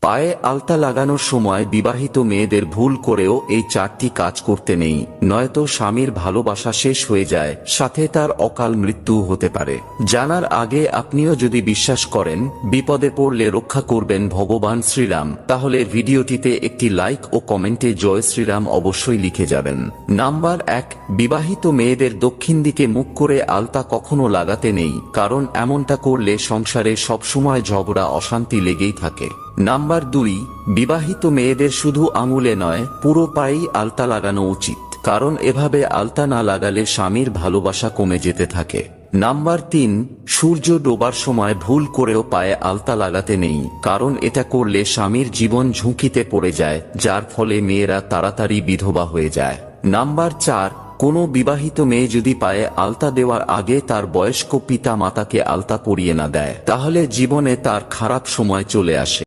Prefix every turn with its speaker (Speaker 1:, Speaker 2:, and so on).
Speaker 1: পায়ে আলতা লাগানোর সময় বিবাহিত মেয়েদের ভুল করেও এই 4টি কাজ করতে নেই, নয়তো স্বামীর ভালোবাসা শেষ হয়ে যায়, সাথে তার অকাল মৃত্যু হতে পারে। জানার আগে আপনিও যদি বিশ্বাস করেন বিপদে পড়লে রক্ষা করবেন ভগবান শ্রীরাম, তাহলে ভিডিওটিতে একটি লাইক ও কমেন্টে জয় শ্রীরাম অবশ্যই লিখে যাবেন। নাম্বার 1, বিবাহিত মেয়েদের দক্ষিণ দিকে মুখ করে আলতা কখনো লাগাতে নেই, কারণ এমনটা করলে সংসারে সবসময় ঝগড়া অশান্তি লেগেই থাকে। নাম্বার 2, বিবাহিত মেয়েদের শুধু আঙুলে নয় পুরো পায়েই আলতা লাগানো উচিত, কারণ এভাবে আলতা না লাগালে স্বামীর ভালোবাসা কমে যেতে থাকে। নাম্বার 3, সূর্য ডোবার সময় ভুল করেও পায়ে আলতা লাগাতে নেই, কারণ এটা করলে স্বামীর জীবন ঝুঁকিতে পড়ে যায়, যার ফলে মেয়েরা তাড়াতাড়ি বিধবা হয়ে যায়। নাম্বার 4, কোনো বিবাহিত মেয়ে যদি পায়ে আলতা দেওয়ার আগে তার বয়স্ক পিতা মাতাকে আলতা পরিয়ে না দেয়, তাহলে জীবনে তার খারাপ সময় চলে আসে।